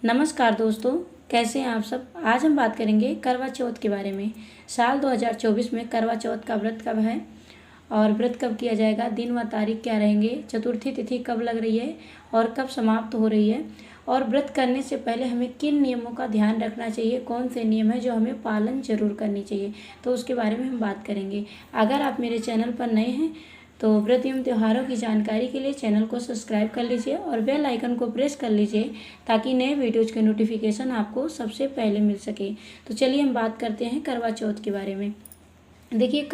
नमस्कार दोस्तों, कैसे हैं आप सब। आज हम बात करेंगे करवा चौथ के बारे में। साल 2024 में करवा चौथ का व्रत कब है और व्रत कब किया जाएगा, दिन व तारीख क्या रहेंगे, चतुर्थी तिथि कब लग रही है और कब समाप्त हो रही है, और व्रत करने से पहले हमें किन नियमों का ध्यान रखना चाहिए, कौन से नियम है जो हमें पालन जरूर करनी चाहिए, तो उसके बारे में हम बात करेंगे। अगर आप मेरे चैनल पर नए हैं तो व्रत एवं त्योहारों की जानकारी के लिए चैनल को सब्सक्राइब कर लीजिए और बेल आइकन को प्रेस कर लीजिए ताकि नए वीडियोज़ के नोटिफिकेशन आपको सबसे पहले मिल सके। तो चलिए हम बात करते हैं करवा चौथ के बारे में। देखिए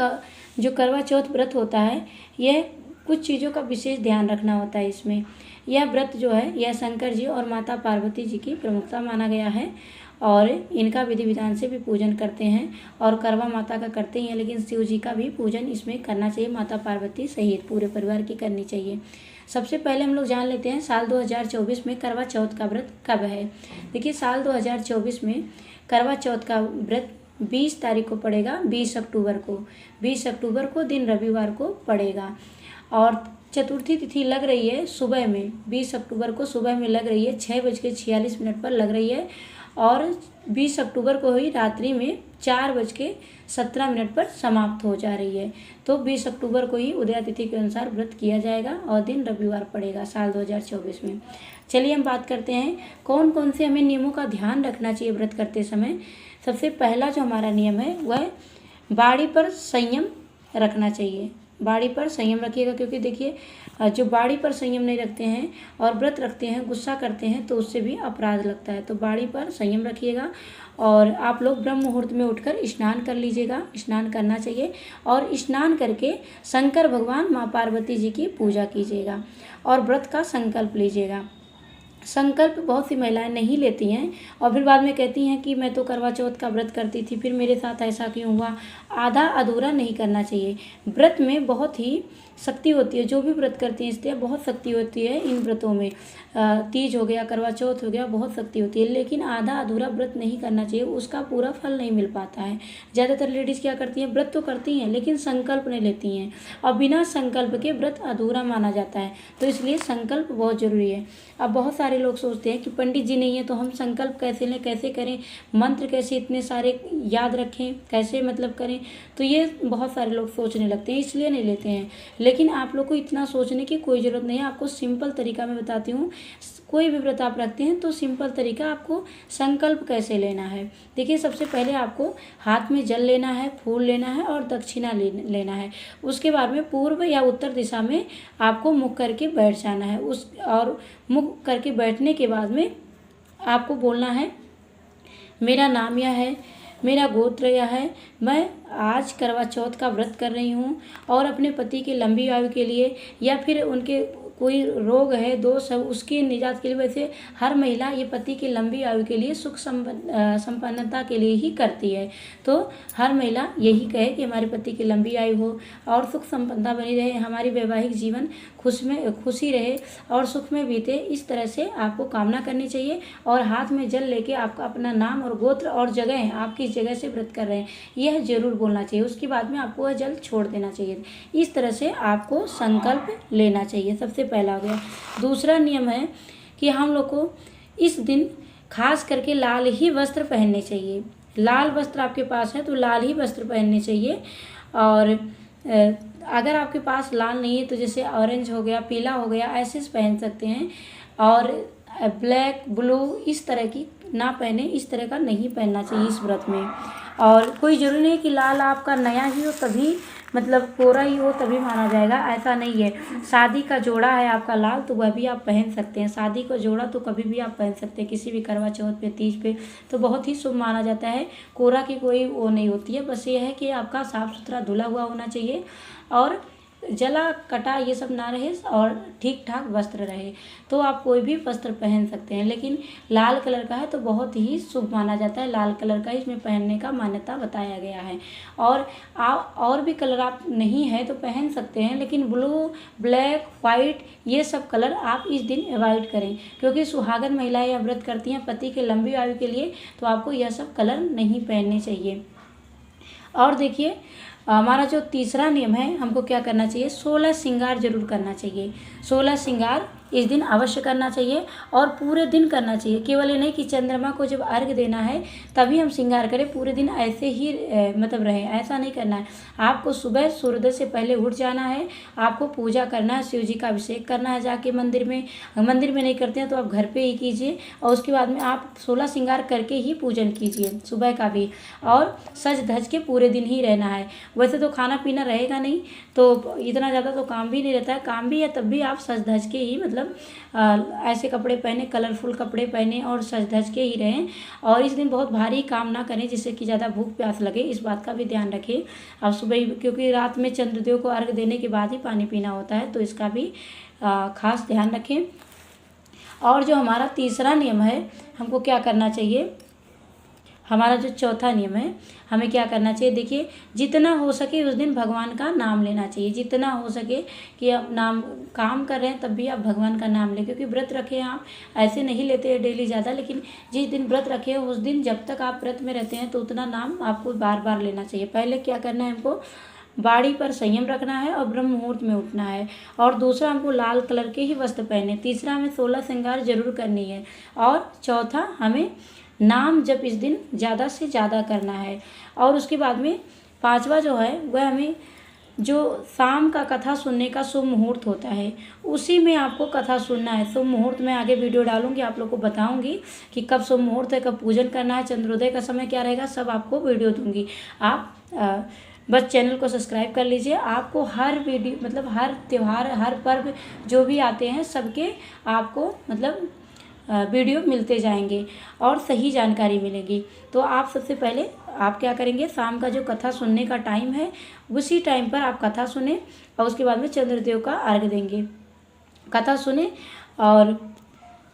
जो करवा चौथ व्रत होता है, यह कुछ चीज़ों का विशेष ध्यान रखना होता है इसमें। यह व्रत जो है यह शंकर जी और माता पार्वती जी की प्रमुखता माना गया है और इनका विधि विधान से भी पूजन करते हैं और करवा माता का करते हैं, लेकिन शिव जी का भी पूजन इसमें करना चाहिए, माता पार्वती सहित पूरे परिवार की करनी चाहिए। सबसे पहले हम लोग जान लेते हैं साल 2024 में करवा चौथ का व्रत कब है। देखिए साल 2024 में करवा चौथ का व्रत 20 तारीख को पड़ेगा, 20 अक्टूबर को। 20 अक्टूबर को दिन रविवार को पड़ेगा और चतुर्थी तिथि लग रही है सुबह में। 20 अक्टूबर को सुबह में लग रही है, 6:46 पर लग रही है और 20 अक्टूबर को ही रात्रि में 4:17 पर समाप्त हो जा रही है। तो 20 अक्टूबर को ही उदया तिथि के अनुसार व्रत किया जाएगा और दिन रविवार पड़ेगा साल 2024 में। चलिए हम बात करते हैं कौन कौन से हमें नियमों का ध्यान रखना चाहिए व्रत करते समय। सबसे पहला जो हमारा नियम है वह बाड़ी पर संयम रखना चाहिए। बाड़ी पर संयम रखिएगा, क्योंकि देखिए जो बाड़ी पर संयम नहीं रखते हैं और व्रत रखते हैं, गुस्सा करते हैं, तो उससे भी अपराध लगता है। तो बाड़ी पर संयम रखिएगा और आप लोग ब्रह्म मुहूर्त में उठकर स्नान कर लीजिएगा, स्नान करना चाहिए और स्नान करके शंकर भगवान माँ पार्वती जी की पूजा कीजिएगा और व्रत का संकल्प लीजिएगा। संकल्प बहुत सी महिलाएं नहीं लेती हैं और फिर बाद में कहती हैं कि मैं तो करवा चौथ का व्रत करती थी, फिर मेरे साथ ऐसा क्यों हुआ। आधा अधूरा नहीं करना चाहिए। व्रत में बहुत ही शक्ति होती है, जो भी व्रत करती हैं इसलिए बहुत शक्ति होती है इन व्रतों में। तीज हो गया, करवा चौथ हो गया, बहुत शक्ति होती है, लेकिन आधा अधूरा व्रत नहीं करना चाहिए, उसका पूरा फल नहीं मिल पाता है। ज़्यादातर लेडीज़ क्या करती हैं, व्रत तो करती हैं लेकिन संकल्प नहीं लेती हैं और बिना संकल्प के व्रत अधूरा माना जाता है। तो इसलिए संकल्प बहुत ज़रूरी है। अब बहुत सारे लोग सोचते हैं कि पंडित जी नहीं है तो हम संकल्प कैसे लें, कैसे करें, मंत्र कैसे इतने सारे याद रखें, कैसे मतलब करें। तो ये बहुत सारे लोग सोचने लगते हैं, इसलिए नहीं लेते हैं। लेकिन आप लोग को इतना सोचने की कोई ज़रूरत नहीं है। आपको सिंपल तरीका मैं बताती हूँ। कोई भी व्रत आप रखते हैं तो सिंपल तरीका, आपको संकल्प कैसे लेना है। देखिए सबसे पहले आपको हाथ में जल लेना है, फूल लेना है और दक्षिणा लेना है। उसके बाद में पूर्व या उत्तर दिशा में आपको मुख करके बैठ जाना है। और मुख करके बैठने के बाद में आपको बोलना है, मेरा नाम यह है, मेरा गोत्र यह है, मैं आज करवा चौथ का व्रत कर रही हूँ और अपने पति की लंबी आयु के लिए या फिर उनके कोई रोग है, दोष है, उसके निजात के लिए। वैसे हर महिला ये पति की लंबी आयु के लिए, सुख संपन्नता के लिए ही करती है। तो हर महिला यही कहे कि हमारे पति की लंबी आयु हो और सुख संपन्नता बनी रहे, हमारी वैवाहिक जीवन खुशी रहे और सुख में बीते। इस तरह से आपको कामना करनी चाहिए और हाथ में जल लेके आपका अपना नाम और गोत्र और जगह, आप किस जगह से व्रत कर रहे हैं, यह जरूर बोलना चाहिए। उसके बाद में आपको वह जल छोड़ देना चाहिए। इस तरह से आपको संकल्प लेना चाहिए। सबसे पहला हो गया। दूसरा नियम है कि हम लोग को इस दिन खास करके लाल ही वस्त्र पहनने चाहिए। लाल वस्त्र आपके पास है तो लाल ही वस्त्र पहनने चाहिए। और अगर आपके पास लाल नहीं है तो जैसे ऑरेंज हो गया, पीला हो गया, ऐसे पहन सकते हैं। और ब्लैक, ब्लू इस तरह की ना पहने, इस तरह का नहीं पहनना चाहिए इस व्रत में। और कोई ज़रूरी नहीं कि लाल आपका नया ही हो तभी, मतलब कोरा ही हो तभी माना जाएगा, ऐसा नहीं है। शादी का जोड़ा है आपका लाल तो वह भी आप पहन सकते हैं। शादी का जोड़ा तो कभी भी आप पहन सकते हैं, किसी भी करवा चौथ पे, तीज पे, तो बहुत ही शुभ माना जाता है। कोरा की कोई वो नहीं होती है, बस ये है कि आपका साफ़ सुथरा धुला हुआ होना चाहिए और जला कटा ये सब ना रहे और ठीक ठाक वस्त्र रहे, तो आप कोई भी वस्त्र पहन सकते हैं। लेकिन लाल कलर का है तो बहुत ही शुभ माना जाता है, लाल कलर का इसमें पहनने का मान्यता बताया गया है। और भी कलर आप नहीं है तो पहन सकते हैं, लेकिन ब्लू, ब्लैक, वाइट ये सब कलर आप इस दिन अवॉइड करें, क्योंकि सुहागन महिलाएं यह व्रत करती हैं पति के लंबी आयु के लिए, तो आपको यह सब कलर नहीं पहनने चाहिए। और देखिए हमारा जो तीसरा नियम है, हमको क्या करना चाहिए, 16 श्रृंगार जरूर करना चाहिए। 16 श्रृंगार इस दिन अवश्य करना चाहिए और पूरे दिन करना चाहिए। केवल ये नहीं कि चंद्रमा को जब अर्घ देना है तभी हम श्रृंगार करें, पूरे दिन ऐसे ही मतलब रहे, ऐसा नहीं करना है। आपको सुबह सूर्योदय से पहले उठ जाना है, आपको पूजा करना है, शिव जी का अभिषेक करना है जाके मंदिर में नहीं करते हैं तो आप घर पे ही कीजिए, और उसके बाद में आप 16 श्रृंगार करके ही पूजन कीजिए सुबह का भी, और सज धज के पूरे दिन ही रहना है। वैसे तो खाना पीना रहेगा नहीं तो इतना ज़्यादा तो काम भी नहीं रहता है, काम भी है तब भी आप सज धज के ही मतलब ऐसे कपड़े पहने, कलरफुल कपड़े पहने और सज धज के ही रहें। और इस दिन बहुत भारी काम ना करें जिससे कि ज़्यादा भूख प्यास लगे, इस बात का भी ध्यान रखें। अब सुबह क्योंकि रात में चंद्रदेव को अर्घ देने के बाद ही पानी पीना होता है, तो इसका भी खास ध्यान रखें। और जो हमारा तीसरा नियम है, हमको क्या करना चाहिए, हमारा जो चौथा नियम है, हमें क्या करना चाहिए, देखिए जितना हो सके उस दिन भगवान का नाम लेना चाहिए। जितना हो सके कि आप नाम काम कर रहे हैं तब भी आप भगवान का नाम लें, क्योंकि व्रत रखे हैं आप, ऐसे नहीं लेते हैं डेली ज़्यादा, लेकिन जिस दिन व्रत रखे हैं उस दिन जब तक आप व्रत में रहते हैं तो उतना नाम आपको बार बार लेना चाहिए। पहले क्या करना है, हमको बाड़ी पर संयम रखना है और ब्रह्म मुहूर्त में उठना है। और दूसरा, हमको लाल कलर के ही वस्त्र पहने। तीसरा, हमें 16 श्रृंगार जरूर करनी है। और चौथा, हमें नाम जप इस दिन ज़्यादा से ज़्यादा करना है। और उसके बाद में पांचवा जो है वह हमें जो शाम का कथा सुनने का शुभ मुहूर्त होता है उसी में आपको कथा सुनना है। शुभ मुहूर्त में आगे वीडियो डालूंगी, आप लोग को बताऊंगी कि कब शुभ मुहूर्त है, कब पूजन करना है, चंद्रोदय का समय क्या रहेगा, सब आपको वीडियो दूंगी। आप बस चैनल को सब्सक्राइब कर लीजिए। आपको हर वीडियो मतलब हर त्यौहार, हर पर्व जो भी आते हैं सबके आपको मतलब वीडियो मिलते जाएंगे और सही जानकारी मिलेगी। तो आप सबसे पहले आप क्या करेंगे, शाम का जो कथा सुनने का टाइम है उसी टाइम पर आप कथा सुने और उसके बाद में चंद्रदेव का अर्घ देंगे। कथा सुने और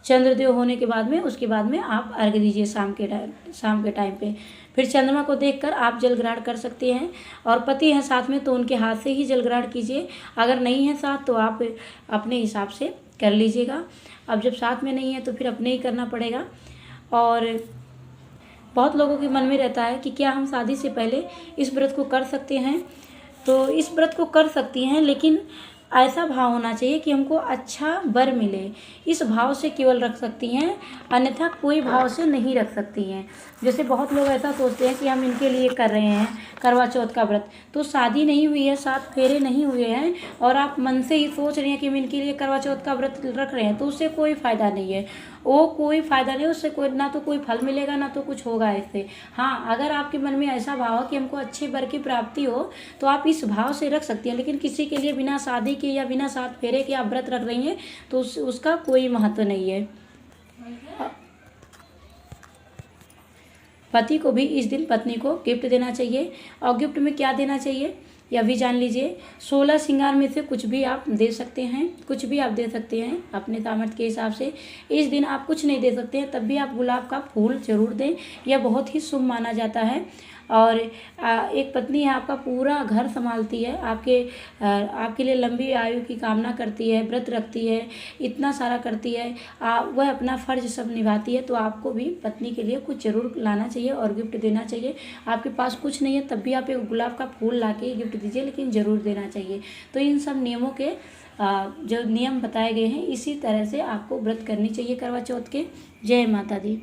चंद्रदेव होने के बाद में उसके बाद में आप अर्घ दीजिए शाम के टाइम पे। फिर चंद्रमा को देखकर आप जल ग्रहण कर सकते हैं, और पति हैं साथ में तो उनके हाथ से ही जल ग्रहण कीजिए। अगर नहीं है साथ तो आप अपने हिसाब से कर लीजिएगा। अब जब साथ में नहीं है तो फिर अपने ही करना पड़ेगा। और बहुत लोगों के मन में रहता है कि क्या हम शादी से पहले इस व्रत को कर सकते हैं, तो इस व्रत को कर सकती हैं, लेकिन ऐसा भाव होना चाहिए कि हमको अच्छा वर मिले, इस भाव से केवल रख सकती हैं, अन्यथा कोई भाव से नहीं रख सकती हैं। जैसे बहुत लोग ऐसा सोचते हैं कि हम इनके लिए कर रहे हैं करवा चौथ का व्रत, तो शादी नहीं हुई है, 7 फेरे नहीं हुए हैं और आप मन से ही सोच रहे हैं कि हम इनके लिए करवा चौथ का व्रत रख रहे हैं, तो उससे कोई फ़ायदा नहीं है। वो कोई फ़ायदा नहीं, उससे कोई ना तो कोई फल मिलेगा ना तो कुछ होगा इससे। हाँ, अगर आपके मन में ऐसा भाव है कि हमको अच्छे वर की प्राप्ति हो तो आप इस भाव से रख सकती हैं, लेकिन किसी के लिए बिना शादी के या बिना 7 फेरे के आप व्रत रख रही हैं तो उसका कोई महत्व नहीं है। पति को भी इस दिन पत्नी को गिफ्ट देना चाहिए, और गिफ्ट में क्या देना चाहिए यह भी जान लीजिए। 16 श्रृंगार में से कुछ भी आप दे सकते हैं, कुछ भी आप दे सकते हैं अपने सामर्थ्य के हिसाब से। इस दिन आप कुछ नहीं दे सकते हैं तब भी आप गुलाब का फूल जरूर दें, यह बहुत ही शुभ माना जाता है। और एक पत्नी है आपका पूरा घर संभालती है, आपके लिए लंबी आयु की कामना करती है, व्रत रखती है, इतना सारा करती है, वह अपना फर्ज सब निभाती है, तो आपको भी पत्नी के लिए कुछ जरूर लाना चाहिए और गिफ्ट देना चाहिए। आपके पास कुछ नहीं है तब भी आप एक गुलाब का फूल ला के गिफ्ट दीजिए, लेकिन ज़रूर देना चाहिए। तो इन सब नियमों के जो नियम बताए गए हैं इसी तरह से आपको व्रत करनी चाहिए करवा चौथ के। जय माता दी।